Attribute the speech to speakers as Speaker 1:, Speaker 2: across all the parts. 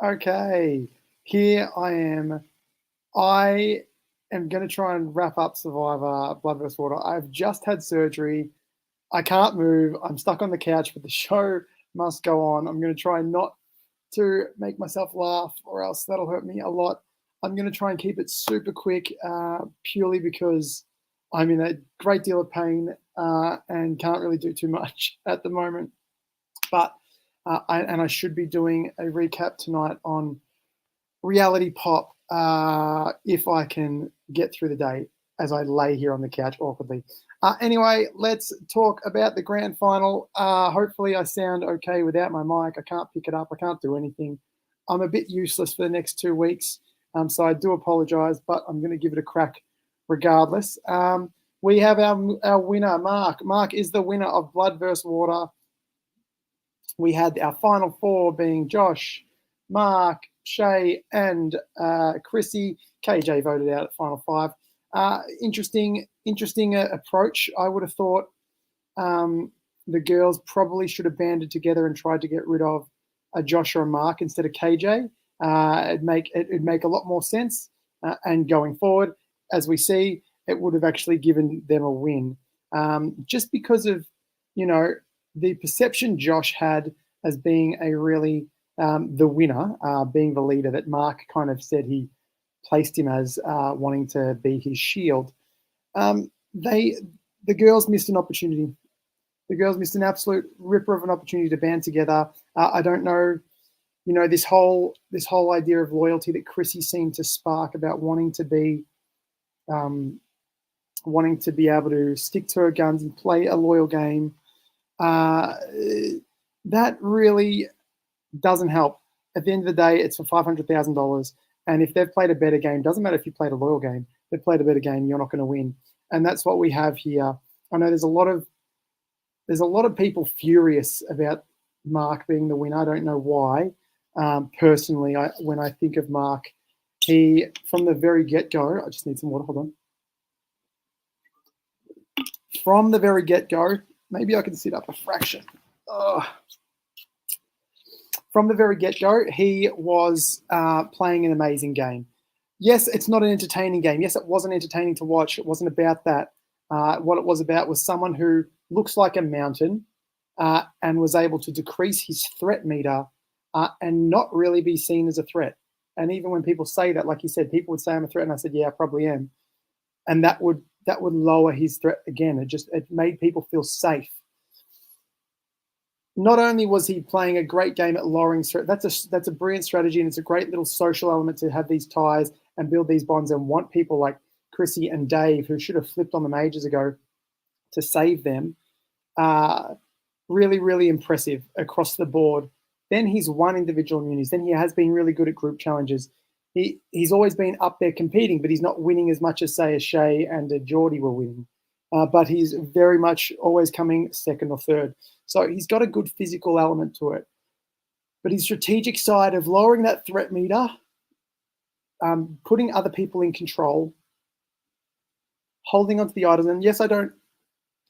Speaker 1: Okay, here I am. I am going to try and wrap up Survivor Blood vs. Water. I've just had surgery. I can't move. I'm stuck on the couch, but the show must go on. I'm going to try not to make myself laugh, or else that'll hurt me a lot. I'm going to try and keep it super quick, purely because I'm in a great deal of pain and can't really do too much at the moment. But I should be doing a recap tonight on reality pop if I can get through the day as I lay here on the couch awkwardly. Anyway, let's talk about the grand final. Hopefully, I sound okay without my mic. I can't pick it up. I can't do anything. I'm a bit useless for the next 2 weeks, so I do apologise, but I'm going to give it a crack regardless. We have our winner, Mark. Mark is the winner of Blood vs. Water. We had our final four being Josh, Mark, Shay, and Chrissy. KJ voted out at final five. Interesting approach. I would have thought the girls probably should have banded together and tried to get rid of Josh or Mark instead of KJ. It'd make a lot more sense. And going forward, as we see, it would have actually given them a win. Just because of, the perception Josh had as being a really the winner, being the leader that Mark kind of said he placed him as, wanting to be his shield. The girls missed an opportunity. The girls missed an absolute ripper of an opportunity to band together. I don't know, this whole idea of loyalty that Chrissy seemed to spark about wanting to be able to stick to her guns and play a loyal game. That really doesn't help. At the end of the day, it's for $500,000. And if they've played a better game, doesn't matter if you played a loyal game, they've played a better game, you're not going to win. And that's what we have here. I know there's a lot of people furious about Mark being the winner. I don't know why. Personally, when I think of Mark, he, from the very get-go, I just need some water, hold on. From the very get-go, maybe I can sit up a fraction. From the very get-go, he was playing an amazing game. Yes, it's not an entertaining game. Yes, it wasn't entertaining to watch. It wasn't about that. What it was about was someone who looks like a mountain and was able to decrease his threat meter and not really be seen as a threat. And even when people say that, like you said, people would say I'm a threat, and I said, yeah, I probably am. And that would lower his threat again. It made people feel safe. Not only was he playing a great game at lowering threat, that's a brilliant strategy, and it's a great little social element to have these ties and build these bonds and want people like Chrissy and Dave, who should have flipped on them ages ago, to save them. Really, really impressive across the board. Then he's won individual immunities. Then he has been really good at group challenges. He's always been up there competing, but he's not winning as much as, say, a Shay and a Geordie were winning. But he's very much always coming second or third. So he's got a good physical element to it. But his strategic side of lowering that threat meter, putting other people in control, holding onto the idols. And yes, I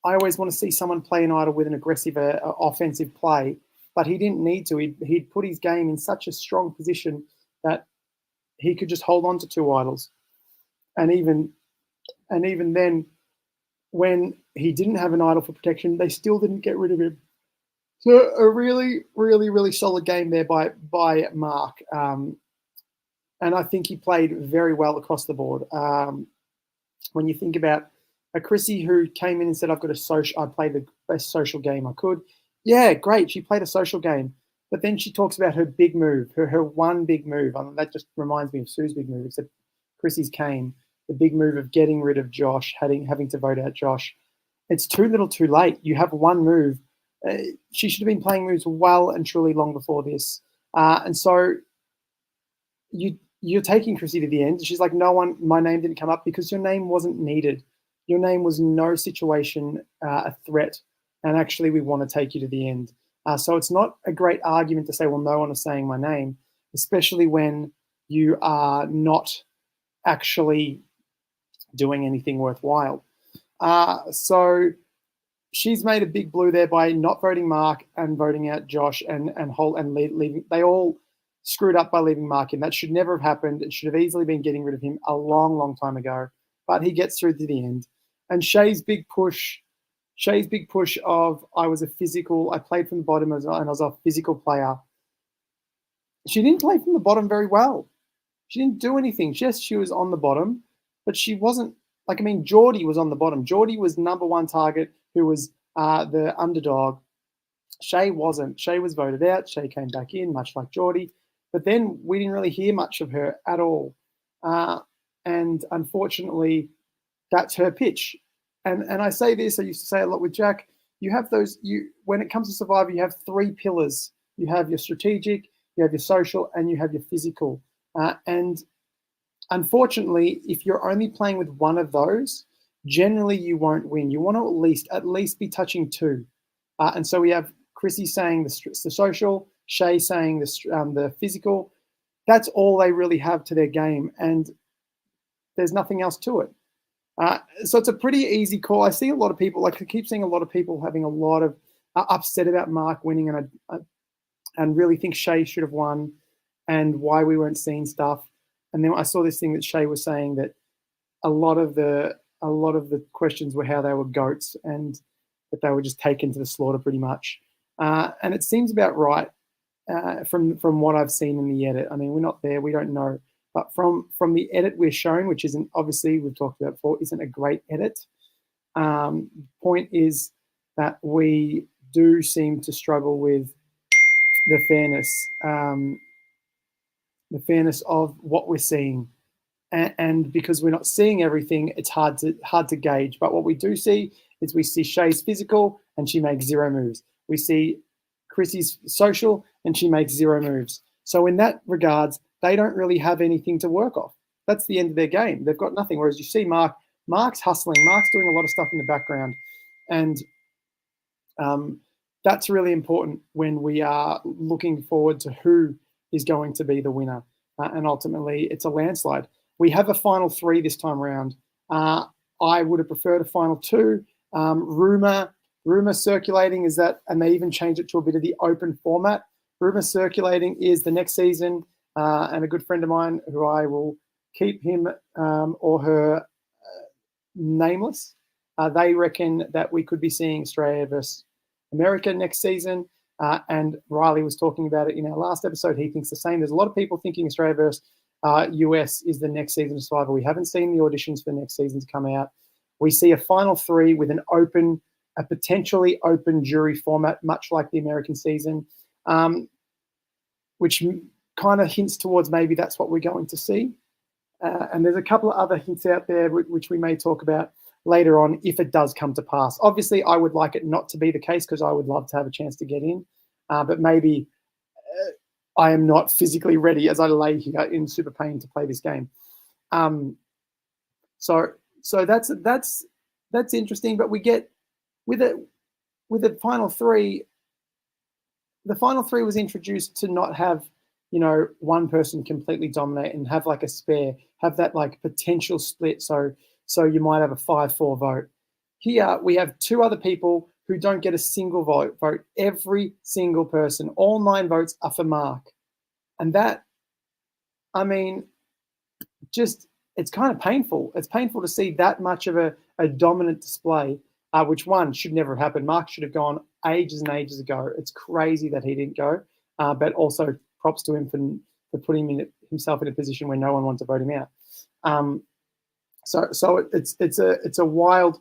Speaker 1: always want to see someone play an idol with an aggressive offensive play, but he didn't need to. He'd put his game in such a strong position that he could just hold on to two idols. And even then, when he didn't have an idol for protection, they still didn't get rid of him. So a really, really, really solid game there by Mark. And I think he played very well across the board. When you think about a Chrissy who came in and said, I played the best social game I could. Yeah, great. She played a social game. But then she talks about her big move, her one big move. That just reminds me of Sue's big move, except Chrissy's came. The big move of getting rid of Josh, having to vote out Josh. It's too little too late. You have one move. She should have been playing moves well and truly long before this. And so you're taking Chrissy to the end. She's like, my name didn't come up because your name wasn't needed. Your name was no situation a threat. And actually, we want to take you to the end. So it's not a great argument to say, well, no one is saying my name, especially when you are not actually doing anything worthwhile. So she's made a big blue there by not voting Mark and voting out Josh and leaving. They all screwed up by leaving Mark in. That should never have happened. It should have easily been getting rid of him a long, long time ago. But he gets through to the end. And Shay's big push of I played from the bottom and I was a physical player. She didn't play from the bottom very well. She didn't do anything. Yes, she was on the bottom, but she wasn't Geordie was on the bottom. Geordie was number one target who was the underdog. Shay wasn't. Shay was voted out. Shay came back in, much like Geordie. But then we didn't really hear much of her at all. And unfortunately, that's her pitch. And I say this, I used to say a lot with Jack, when it comes to Survivor, you have three pillars. You have your strategic, you have your social, and you have your physical. And unfortunately, if you're only playing with one of those, generally you won't win. You want to at least be touching two. And so we have Chrissy saying the social, Shay saying the physical. That's all they really have to their game, and there's nothing else to it. So it's a pretty easy call. I see a lot of people, I keep seeing a lot of people having a lot of upset about Mark winning, and really think Shay should have won, and why we weren't seeing stuff. And then I saw this thing that Shay was saying that a lot of the questions were how they were goats and that they were just taken to the slaughter pretty much. And it seems about right from what I've seen in the edit. I mean, we're not there, we don't know. But from the edit we're shown, which isn't, obviously we've talked about before, isn't a great edit. Point is that we do seem to struggle with the fairness of what we're seeing. And because we're not seeing everything, it's hard to gauge. But what we do see is we see Shay's physical and she makes 0 moves. We see Chrissy's social and she makes 0 moves. So in that regards, they don't really have anything to work off. That's the end of their game. They've got nothing. Whereas you see Mark's hustling. Mark's doing a lot of stuff in the background. And that's really important when we are looking forward to who is going to be the winner. And ultimately, it's a landslide. We have a final 3 this time around. I would have preferred a final 2. Rumor circulating is that, and they even changed it to a bit of the open format. Rumor circulating is the next season, and a good friend of mine who I will keep him or her nameless. They reckon that we could be seeing Australia versus America next season. And Riley was talking about it in our last episode. He thinks the same. There's a lot of people thinking Australia versus US is the next season of Survivor. We haven't seen the auditions for the next season to come out. We see a final 3 with a potentially open jury format, much like the American season, which kind of hints towards maybe that's what we're going to see. And there's a couple of other hints out there which we may talk about later on if it does come to pass. Obviously, I would like it not to be the case because I would love to have a chance to get in, but maybe I am not physically ready as I lay here in super pain to play this game. So that's interesting. But we get with the final 3. The final 3 was introduced to not have, one person completely dominate and have like a spare, have that like potential split. So you might have a 5-4 vote. Here we have 2 other people who don't get a single vote. Every single person, all 9 votes are for Mark. And that, I mean, it's kind of painful. It's painful to see that much of a dominant display, which one should never have happened. Mark should have gone ages and ages ago. It's crazy that he didn't go, but also props to him for putting himself in a position where no one wants to vote him out. So it's a wild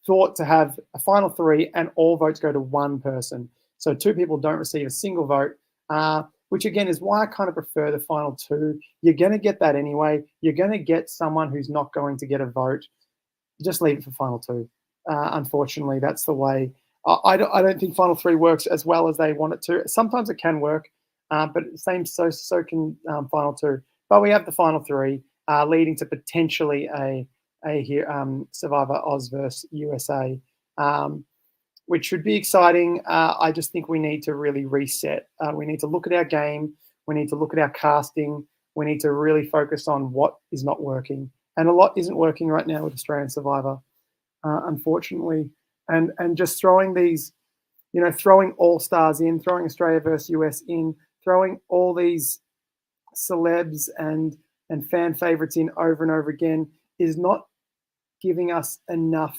Speaker 1: thought to have a final 3 and all votes go to one person. So 2 people don't receive a single vote, which again is why I kind of prefer the final 2. You're going to get that anyway. You're going to get someone who's not going to get a vote. Just leave it for final 2. Unfortunately, that's the way. I don't think final 3 works as well as they want it to. Sometimes it can work, but so can final 2. But we have the final 3 leading to potentially a Survivor Oz versus USA, which should be exciting. I just think we need to really reset. We need to look at our game. We need to look at our casting. We need to really focus on what is not working. And a lot isn't working right now with Australian Survivor, unfortunately. And just throwing these you know, throwing all-stars in, throwing Australia versus US in, throwing all these celebs and fan favorites in over and over again is not giving us enough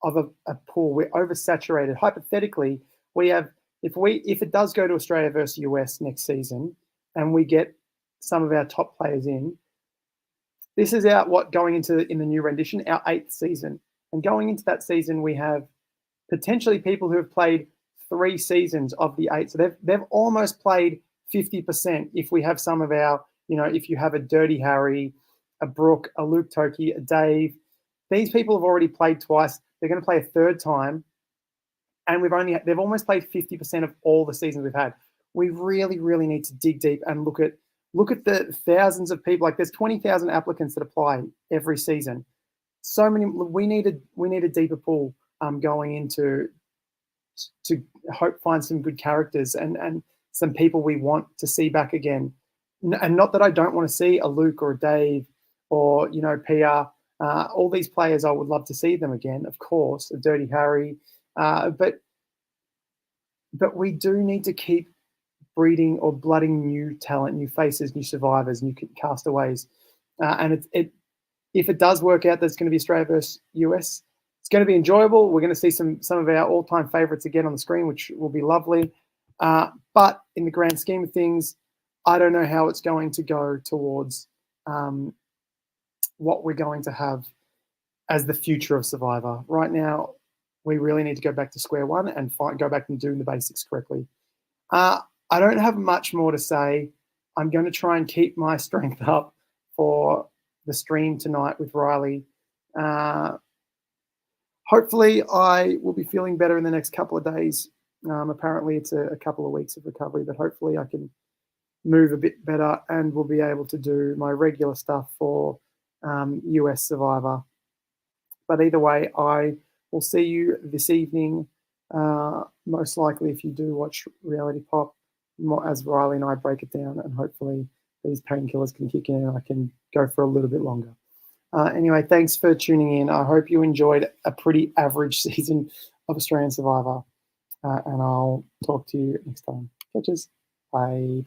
Speaker 1: of a pool. We're oversaturated. Hypothetically, we have if it does go to Australia versus US next season and we get some of our top players in, this is going into in the new rendition, our 8th season. And going into that season, we have potentially people who have played 3 seasons of the 8. So they've almost played 50% if we have some of our, you know, if you have a Dirty Harry, a Brooke, a Luke Toki, a Dave, these people have already played twice. They're going to play a third time. And they've almost played 50% of all the seasons we've had. We really, really need to dig deep and look at the thousands of people. Like there's 20,000 applicants that apply every season. So many. We need a deeper pool going into to find some good characters and some people we want to see back again. And not that I don't want to see a Luke or a Dave or, you know, PR. All these players, I would love to see them again, of course, a Dirty Harry. But we do need to keep breeding or blooding new talent, new faces, new survivors, new castaways. And if it does work out, there's going to be Australia versus US. It's going to be enjoyable. We're going to see some of our all-time favorites again on the screen, which will be lovely. But in the grand scheme of things, I don't know how it's going to go towards what we're going to have as the future of Survivor. Right now, we really need to go back to square one and go back and doing the basics correctly. I don't have much more to say. I'm going to try and keep my strength up for the stream tonight with Riley. Hopefully, I will be feeling better in the next couple of days. Apparently, it's a couple of weeks of recovery, but hopefully I can move a bit better and will be able to do my regular stuff for US Survivor. But either way, I will see you this evening, most likely if you do watch Reality Pop, as Riley and I break it down, and hopefully these painkillers can kick in and I can go for a little bit longer. Anyway, thanks for tuning in. I hope you enjoyed a pretty average season of Australian Survivor, and I'll talk to you next time. Catches. Bye.